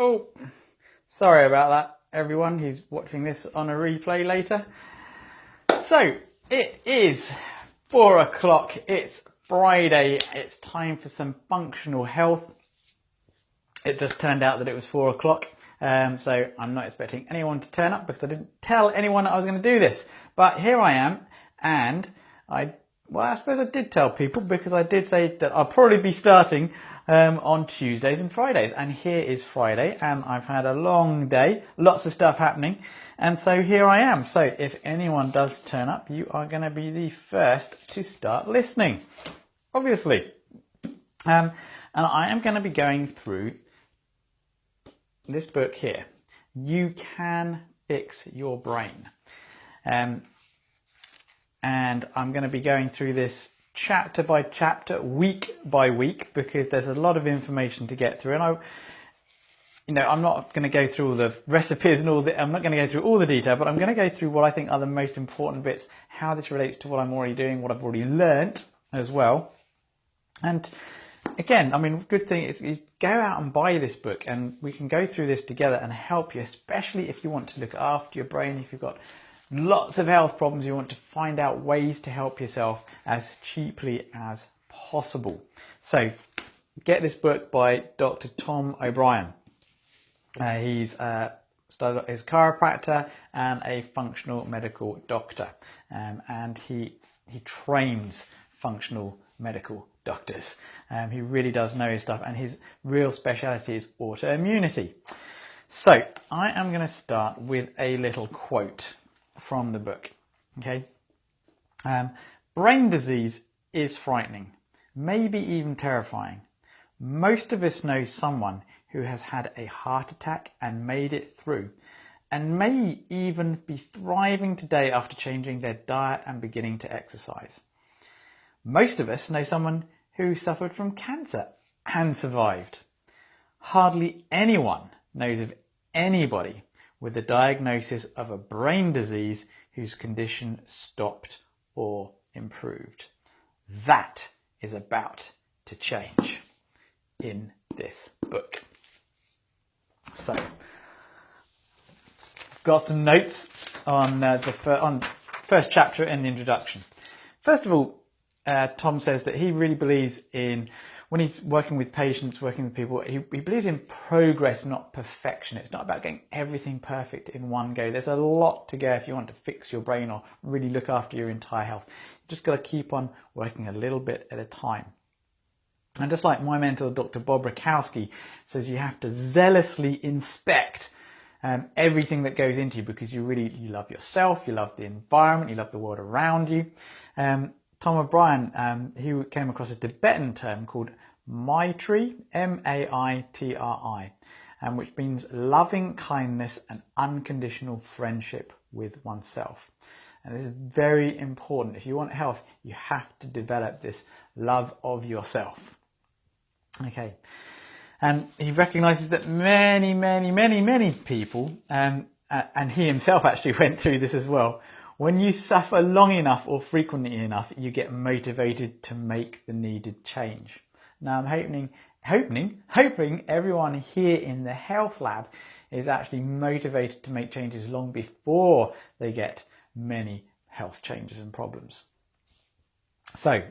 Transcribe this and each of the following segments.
Oh, sorry about that, everyone who's watching this on a replay later. So, it is 4 o'clock, it's Friday, it's time for some functional health. It just turned out that it was 4 o'clock, so I'm not expecting anyone to turn up because I didn't tell anyone that I was going to do this. But here I am, and I suppose I did tell people because I did say that I'll probably be starting on Tuesdays and Fridays. And here is Friday, and I've had a long day, lots of stuff happening, and so here I am. So if anyone does turn up, you are going to be the first to start listening, obviously. And I am going to be going through this book here, You Can Fix Your Brain. And I'm going to be going through this chapter by chapter, week by week, because there's a lot of information to get through. And I'm not going to go through all the recipes and I'm not going to go through all the detail, but I'm going to go through what I think are the most important bits, how this relates to what I'm already doing, what I've already learnt as well. And again, good thing is go out and buy this book, and we can go through this together and help you, especially if you want to look after your brain, if you've got lots of health problems, you want to find out ways to help yourself as cheaply as possible. So get this book by Dr. Tom O'Brien. He's started as a chiropractor and a functional medical doctor, and he trains functional medical doctors. He really does know his stuff, and his real speciality is autoimmunity. So I am going to start with a little quote from the book. Okay, brain disease is frightening, maybe even terrifying. Most of us know someone who has had a heart attack and made it through, and may even be thriving today after changing their diet and beginning to exercise. Most of us know someone who suffered from cancer and survived. Hardly anyone knows of anybody with the diagnosis of a brain disease whose condition stopped or improved. That is about to change in this book. So, got some notes on the first chapter in the introduction. First of all, Tom says that he really believes in, when he's working with patients, working with people, he believes in progress, not perfection. It's not about getting everything perfect in one go. There's a lot to go if you want to fix your brain or really look after your entire health. You just got to keep on working a little bit at a time. And just like my mentor, Dr. Bob Rakowski, says, you have to zealously inspect everything that goes into you, because you love yourself, you love the environment, you love the world around you. Tom O'Brien, he came across a Tibetan term called Maitri, M-A-I-T-R-I, which means loving kindness and unconditional friendship with oneself. And this is very important. If you want health, you have to develop this love of yourself. Okay. And he recognizes that many people, and he himself actually went through this as well, when you suffer long enough or frequently enough, you get motivated to make the needed change. Now I'm hoping everyone here in the health lab is actually motivated to make changes long before they get many health changes and problems. So,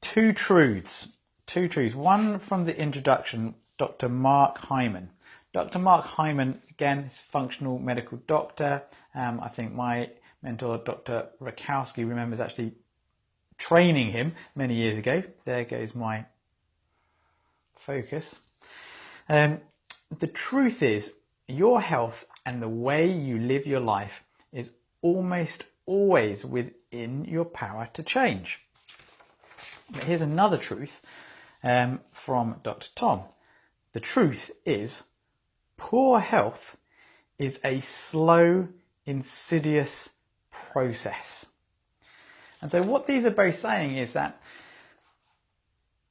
two truths. One from the introduction, Dr. Mark Hyman. Dr. Mark Hyman, again, is a functional medical doctor. I think my mentor, Dr. Rakowski, remembers actually training him many years ago. There goes my focus. The truth is, your health and the way you live your life is almost always within your power to change. But here's another truth from Dr. Tom. The truth is, poor health is a slow, insidious process. And so what these are both saying is that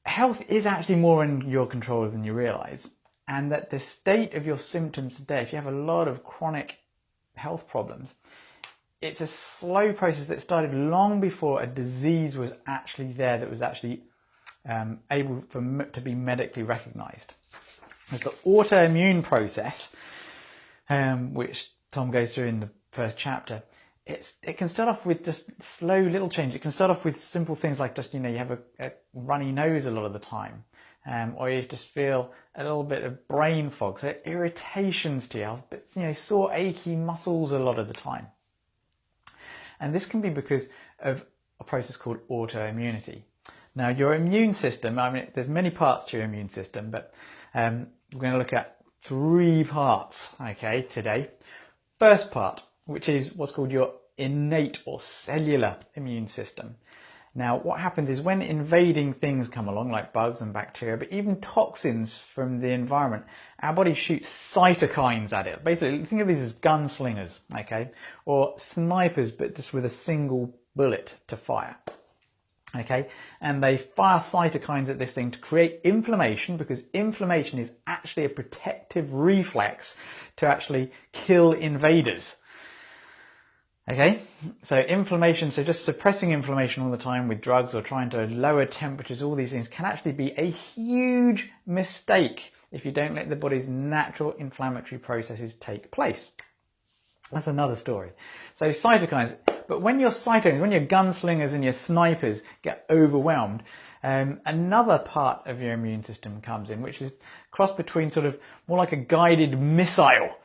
health is actually more in your control than you realize, and that the state of your symptoms today, if you have a lot of chronic health problems, it's a slow process that started long before a disease was actually there, that was actually able to be medically recognized. There's the autoimmune process, which Tom goes through in the first chapter. It can start off with just slow little change. It can start off with simple things like just, you have a runny nose a lot of the time, or you just feel a little bit of brain fog, so irritations to you, but sore achy muscles a lot of the time. And this can be because of a process called autoimmunity. Now, your immune system, there's many parts to your immune system, but we're going to look at 3 parts, okay, today. First part, which is what's called your innate or cellular immune system. Now, what happens is when invading things come along, like bugs and bacteria, but even toxins from the environment, our body shoots cytokines at it. Basically, think of these as gunslingers, okay? Or snipers, but just with a single bullet to fire. Okay, and they fire cytokines at this thing to create inflammation, because inflammation is actually a protective reflex to actually kill invaders. Okay, so inflammation, so just suppressing inflammation all the time with drugs or trying to lower temperatures, all these things can actually be a huge mistake if you don't let the body's natural inflammatory processes take place. That's another story. So cytokines, but when your gunslingers and your snipers get overwhelmed, another part of your immune system comes in, which is cross between sort of more like a guided missile,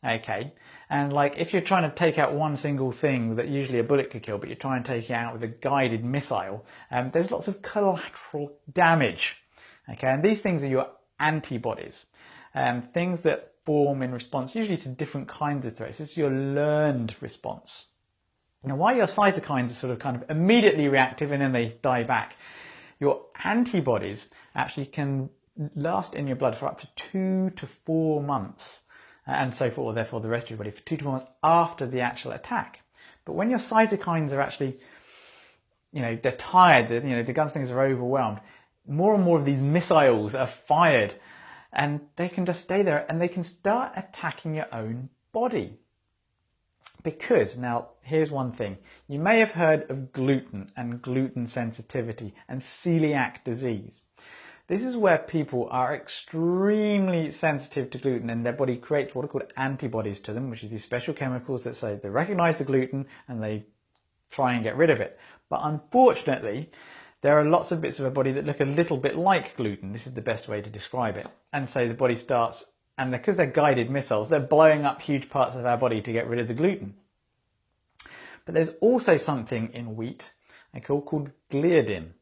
okay? And like if you're trying to take out one single thing that usually a bullet could kill, but you're trying to take it out with a guided missile, there's lots of collateral damage, okay? And these things are your antibodies, things that form in response usually to different kinds of threats. It's your learned response. Now, while your cytokines are sort of kind of immediately reactive and then they die back, your antibodies actually can last in your blood for up to 2 to 4 months, and so forth, therefore the rest of your body, for 2 to 4 months after the actual attack. But when your cytokines are actually, they're tired, the gunslingers are overwhelmed, more and more of these missiles are fired, and they can just stay there and they can start attacking your own body. Because, now, here's one thing. You may have heard of gluten and gluten sensitivity and celiac disease. This is where people are extremely sensitive to gluten and their body creates what are called antibodies to them, which is these special chemicals that say they recognize the gluten and they try and get rid of it. But unfortunately, there are lots of bits of our body that look a little bit like gluten. This is the best way to describe it. And so the body starts, and because they're guided missiles, they're blowing up huge parts of our body to get rid of the gluten. But there's also something in wheat called gliadin.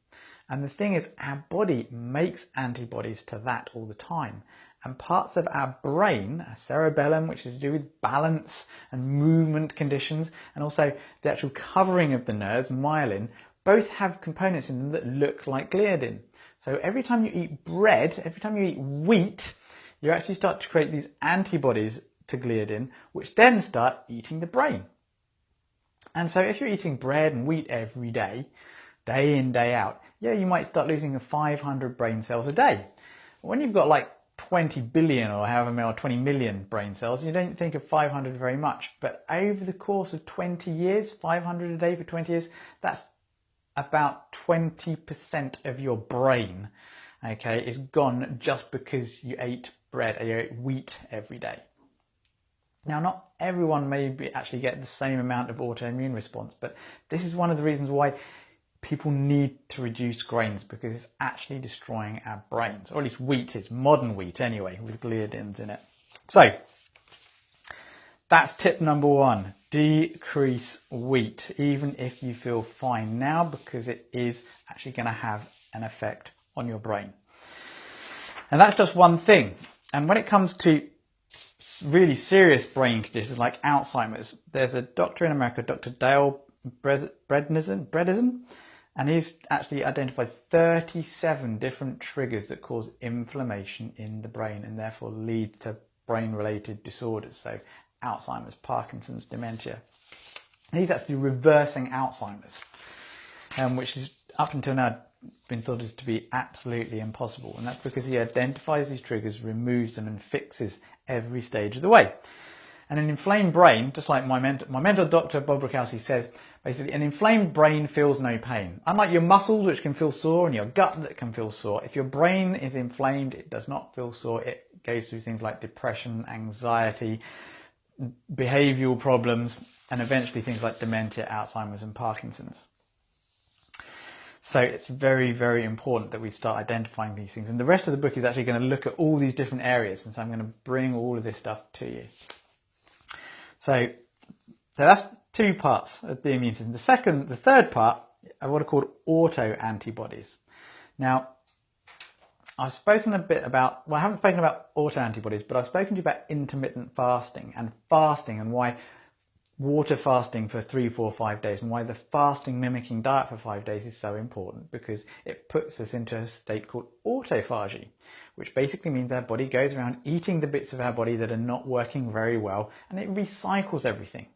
And the thing is, our body makes antibodies to that all the time. And parts of our brain, our cerebellum, which is to do with balance and movement conditions, and also the actual covering of the nerves, myelin, both have components in them that look like gliadin. So every time you eat bread, every time you eat wheat, you actually start to create these antibodies to gliadin, which then start eating the brain. And so if you're eating bread and wheat every day, day in, day out, you might start losing 500 brain cells a day. When you've got like 20 billion or however many, or 20 million brain cells, you don't think of 500 very much. But over the course of 20 years, 500 a day for 20 years, that's about 20% of your brain, okay, is gone just because you ate bread or you ate wheat every day. Now, not everyone may actually get the same amount of autoimmune response, but this is one of the reasons why people need to reduce grains, because it's actually destroying our brains, or at least wheat is, modern wheat anyway, with gliadins in it. So, that's tip number 1. Decrease wheat, even if you feel fine now, because it is actually going to have an effect on your brain. And that's just one thing. And when it comes to really serious brain conditions like Alzheimer's, there's a doctor in America, Dr. Dale Bredesen, and he's actually identified 37 different triggers that cause inflammation in the brain and therefore lead to brain-related disorders. So Alzheimer's, Parkinson's, dementia. And he's actually reversing Alzheimer's, which is up until now been thought as to be absolutely impossible. And that's because he identifies these triggers, removes them, and fixes every stage of the way. And an inflamed brain, just like my mentor Dr. Bob Rakowski says, basically an inflamed brain feels no pain. Unlike your muscles, which can feel sore, and your gut that can feel sore, if your brain is inflamed, it does not feel sore, it goes through things like depression, anxiety, behavioural problems, and eventually things like dementia, Alzheimer's and Parkinson's. So it's very, very important that we start identifying these things. And the rest of the book is actually going to look at all these different areas. And so I'm going to bring all of this stuff to you. So that's 2 parts of the immune system. The third part are what are called autoantibodies. Now, I've spoken a bit about, well, I haven't spoken about autoantibodies, but I've spoken to you about intermittent fasting and why water fasting for 3, 4, 5 days and why the fasting mimicking diet for 5 days is so important, because it puts us into a state called autophagy, which basically means our body goes around eating the bits of our body that are not working very well, and it recycles everything.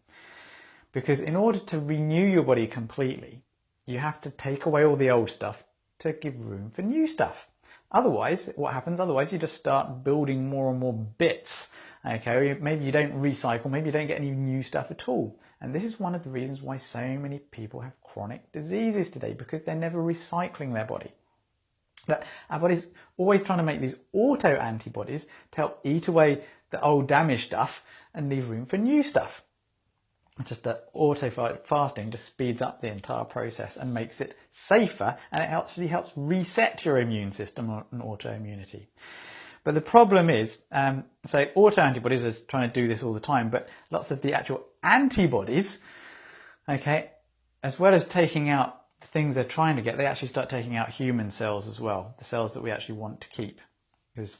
Because in order to renew your body completely, you have to take away all the old stuff to give room for new stuff. Otherwise, what happens? Otherwise, you just start building more and more bits. Okay, maybe you don't recycle, maybe you don't get any new stuff at all. And this is one of the reasons why so many people have chronic diseases today, because they're never recycling their body. But our body's always trying to make these autoantibodies to help eat away the old damaged stuff and leave room for new stuff. It's just that fasting just speeds up the entire process and makes it safer, and it actually helps reset your immune system and autoimmunity. But the problem is, so autoantibodies are trying to do this all the time, but lots of the actual antibodies, okay, as well as taking out the things they're trying to get, they actually start taking out human cells as well, the cells that we actually want to keep, because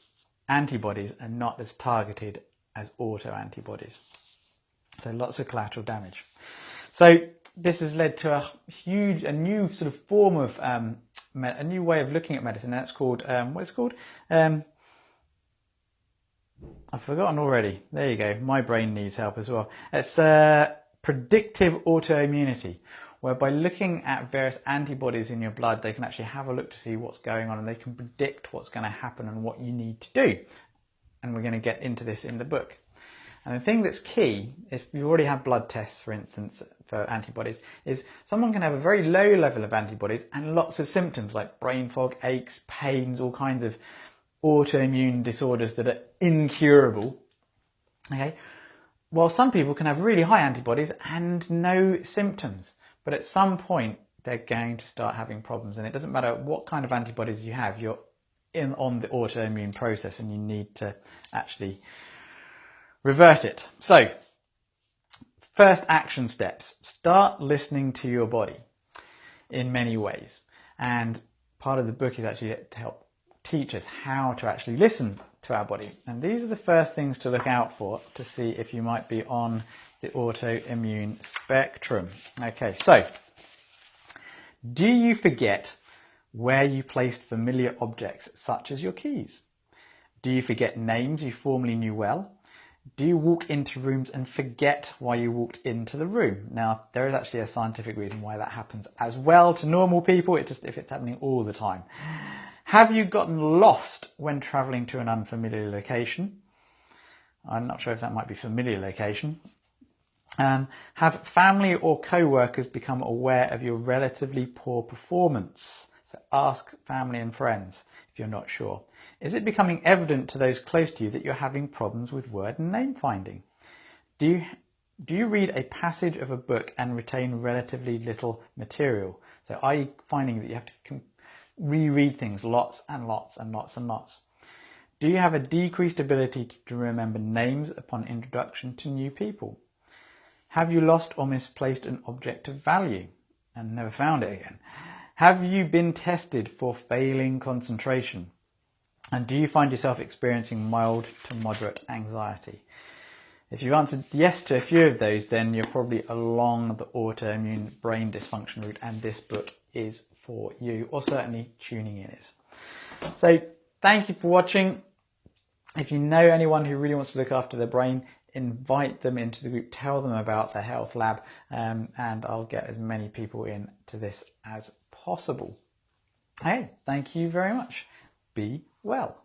antibodies are not as targeted as autoantibodies. So lots of collateral damage. So this has led to a new sort of form of, a new way of looking at medicine. That's called, what's it called? I've forgotten already. There you go. My brain needs help as well. It's predictive autoimmunity, where by looking at various antibodies in your blood, they can actually have a look to see what's going on, and they can predict what's going to happen and what you need to do. And we're going to get into this in the book. And the thing that's key, if you already have blood tests, for instance, for antibodies, is someone can have a very low level of antibodies and lots of symptoms like brain fog, aches, pains, all kinds of autoimmune disorders that are incurable. Okay, while some people can have really high antibodies and no symptoms, but at some point they're going to start having problems, and it doesn't matter what kind of antibodies you have, you're on the autoimmune process and you need to actually revert it. So, first action steps. Start listening to your body in many ways. And part of the book is actually to help teach us how to actually listen to our body. And these are the first things to look out for to see if you might be on the autoimmune spectrum. Okay, so do you forget where you placed familiar objects such as your keys? Do you forget names you formerly knew well? Do you walk into rooms and forget why you walked into the room? Now, there is actually a scientific reason why that happens as well to normal people, if it's happening all the time. Have you gotten lost when travelling to an unfamiliar location? I'm not sure if that might be familiar location. Have family or co-workers become aware of your relatively poor performance? So ask family and friends if you're not sure. Is it becoming evident to those close to you that you're having problems with word and name finding? Do you read a passage of a book and retain relatively little material? So are you finding that you have to reread things lots and lots and lots and lots? Do you have a decreased ability to remember names upon introduction to new people? Have you lost or misplaced an object of value and never found it again? Have you been tested for failing concentration? And do you find yourself experiencing mild to moderate anxiety? If you've answered yes to a few of those, then you're probably along the autoimmune brain dysfunction route, and this book is for you, or certainly tuning in is. So thank you for watching. If you know anyone who really wants to look after their brain, invite them into the group, tell them about the health lab, and I'll get as many people in to this as possible. Hey, thank you very much. Be well.